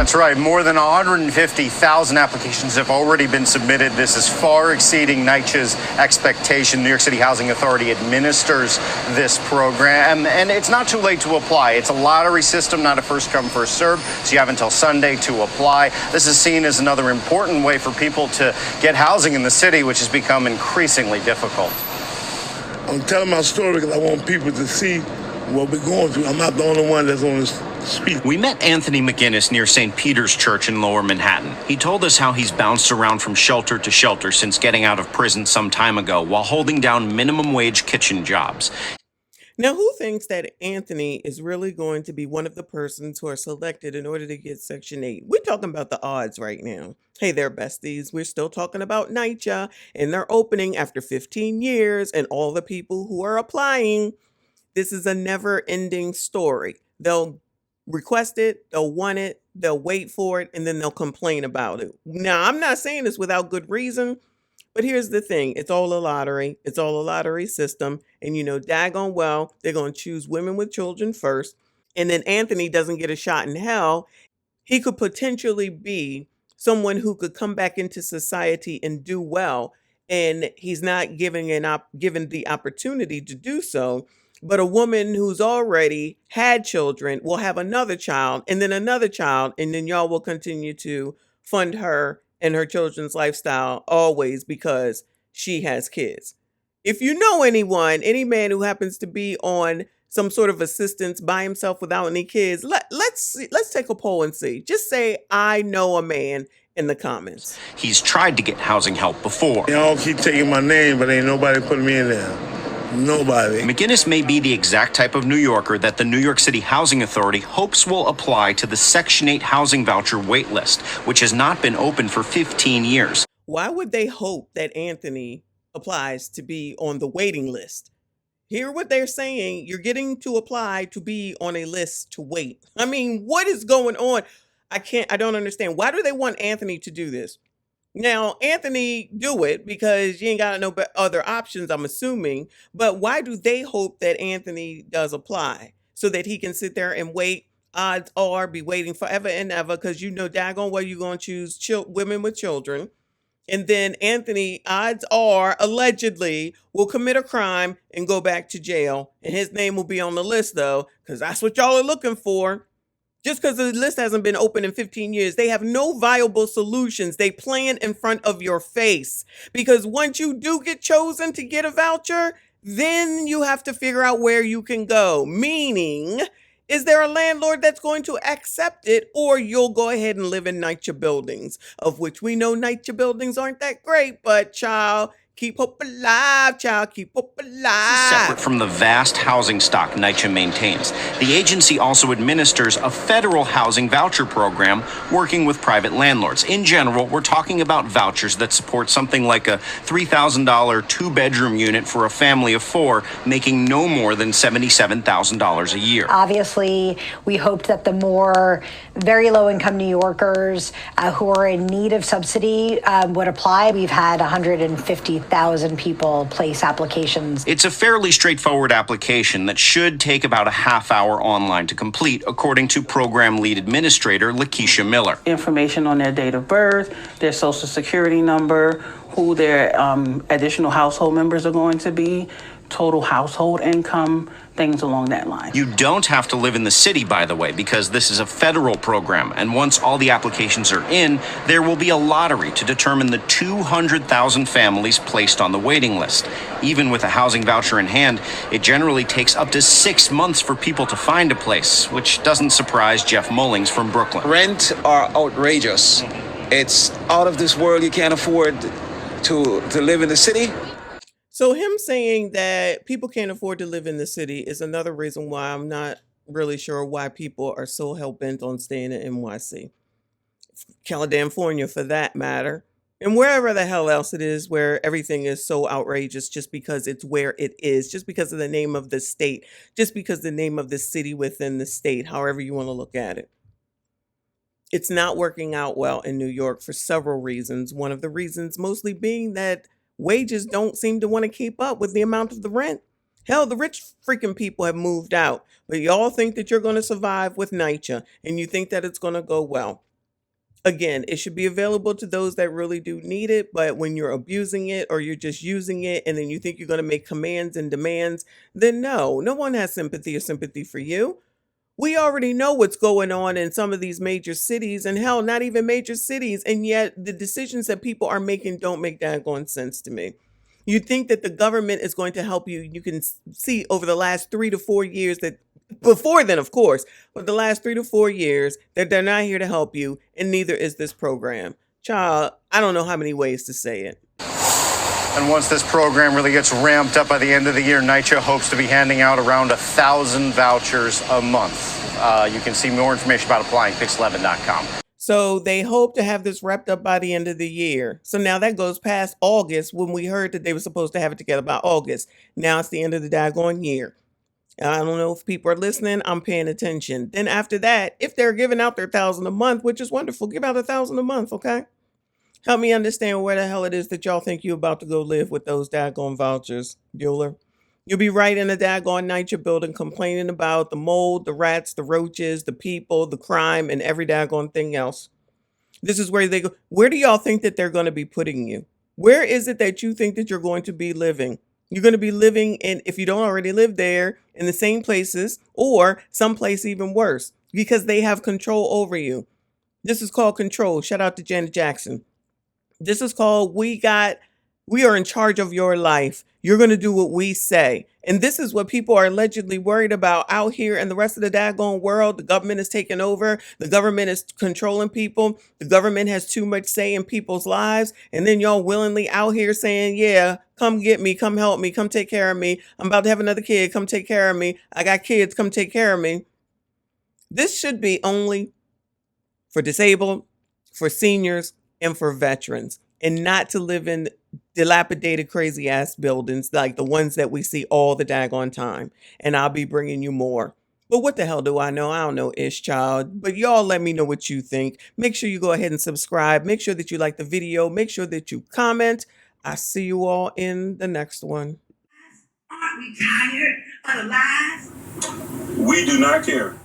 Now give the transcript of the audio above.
That's right. More than 150,000 applications have already been submitted. This is far exceeding NYCHA's expectation. New York City Housing Authority administers this program, and it's not too late to apply. It's a lottery system, not a first come, first serve, so you have until Sunday to apply. This is seen as another important way for people to get housing in the city, which has become increasingly difficult. I'm telling my story because I want people to see what we're going through. I'm not the only one that's on this speak. We met Anthony McGinnis near St. Peter's Church in Lower Manhattan. He told us how he's bounced around from shelter to shelter since getting out of prison some time ago while holding down minimum wage kitchen jobs. Now, who thinks that Anthony is really going to be one of the persons who are selected in order to get Section 8? We're talking about the odds right now. Hey there, besties. We're still talking about NYCHA and their opening after 15 years and all the people who are applying. This is a never-ending story. They'll request it, they'll want it, they'll wait for it, and then they'll complain about it. Now, I'm not saying this without good reason, but here's the thing. It's all a lottery. It's all a lottery system. And you know, daggone well, they're going to choose women with children first. And then Anthony doesn't get a shot in hell. He could potentially be someone who could come back into society and do well. And he's not given the opportunity to do so. But a woman who's already had children will have another child and then another child. And then y'all will continue to fund her and her children's lifestyle always because she has kids. If you know anyone, any man who happens to be on some sort of assistance by himself without any kids, let's take a poll and see. Just say, I know a man in the comments. He's tried to get housing help before. Y'all keep taking my name, but ain't nobody putting me in there. Nobody. McGinnis may be the exact type of New Yorker that the New York City Housing Authority hopes will apply to the Section 8 housing voucher wait list, which has not been open for 15 years. Why would they hope that Anthony applies to be on the waiting list? Hear what they're saying. You're getting to apply to be on a list to wait. I mean, what is going on? I don't understand. Why do they want Anthony to do this? Now, Anthony do it because you ain't got no other options, I'm assuming. But why do they hope that Anthony does apply? So that he can sit there and wait? Odds are be waiting forever and ever because you know daggone well you're going to choose women with children. And then Anthony, odds are, allegedly, will commit a crime and go back to jail. And his name will be on the list, though, because that's what y'all are looking for. Just because the list hasn't been open in 15 years, they have no viable solutions. They plan in front of your face. Because once you do get chosen to get a voucher, then you have to figure out where you can go. Meaning, is there a landlord that's going to accept it, or you'll go ahead and live in NYCHA buildings, of which we know NYCHA buildings aren't that great, but child, keep hope alive, child. Keep hope alive. Separate from the vast housing stock NYCHA maintains, the agency also administers a federal housing voucher program working with private landlords. In general, we're talking about vouchers that support something like a $3,000 two-bedroom unit for a family of four, making no more than $77,000 a year. Obviously, we hoped that the more very low-income New Yorkers who are in need of subsidy would apply. We've had 150,000 people place applications. It's a fairly straightforward application that should take about a half hour online to complete, according to program lead administrator LaKeisha Miller. Information on their date of birth, their social security number, who their additional household members are going to be, total household income, things along that line. You don't have to live in the city, by the way, because this is a federal program. And once all the applications are in, there will be a lottery to determine the 200,000 families placed on the waiting list. Even with a housing voucher in hand, it generally takes up to 6 months for people to find a place, which doesn't surprise Jeff Mullings from Brooklyn. Rent are outrageous. It's out of this world. You can't afford to live in the city. So him saying that people can't afford to live in the city is another reason why I'm not really sure why people are so hell-bent on staying in NYC. California, for that matter. And wherever the hell else it is where everything is so outrageous just because it's where it is, just because of the name of the state, just because the name of the city within the state, however you want to look at it. It's not working out well in New York for several reasons. One of the reasons mostly being that wages don't seem to want to keep up with the amount of the rent. Hell, the rich freaking people have moved out, but y'all think that you're going to survive with NYCHA, and you think that it's going to go well. Again, it should be available to those that really do need it, but when you're abusing it or you're just using it and then you think you're going to make commands and demands, then no one has sympathy for you. We already know what's going on in some of these major cities, and hell, not even major cities, and yet the decisions that people are making don't make daggone sense to me. You think that the government is going to help you. You can see over the last 3 to 4 years that before then, of course, but the last 3 to 4 years that they're not here to help you, and neither is this program. Child, I don't know how many ways to say it. And once this program really gets ramped up by the end of the year, NYCHA hopes to be handing out around 1,000 vouchers a month. You can see more information about applying pix11.com. So they hope to have this wrapped up by the end of the year. So now that goes past August when we heard that they were supposed to have it together by August. Now it's the end of the daggone year. I don't know if people are listening. I'm paying attention. Then after that, if they're giving out their 1,000 a month, which is wonderful, give out 1,000 a month, okay? Help me understand where the hell it is that y'all think you're about to go live with those daggone vouchers, Bueller. You'll be right in a daggone NYCHA building complaining about the mold, the rats, the roaches, the people, the crime, and every daggone thing else. This is where they go. Where do y'all think that they're going to be putting you? Where is it that you think that you're going to be living? You're going to be living in, if you don't already live there, in the same places or someplace even worse because they have control over you. This is called control. Shout out to Janet Jackson. This is called we are in charge of your life. You're going to do what we say. And this is what people are allegedly worried about out here in the rest of the daggone world. The government is taking over. The government is controlling people. The government has too much say in people's lives. And then y'all willingly out here saying, yeah, come get me, come help me, come take care of me. I'm about to have another kid. Come take care of me. I got kids. Come take care of me. This should be only for disabled, for seniors, and for veterans, and not to live in dilapidated, crazy ass buildings like the ones that we see all the daggone time. And I'll be bringing you more. But what the hell do I know? I don't know, ish child. But y'all let me know what you think. Make sure you go ahead and subscribe. Make sure that you like the video. Make sure that you comment. I see you all in the next one. Aren't we tired of the lies? We do not care.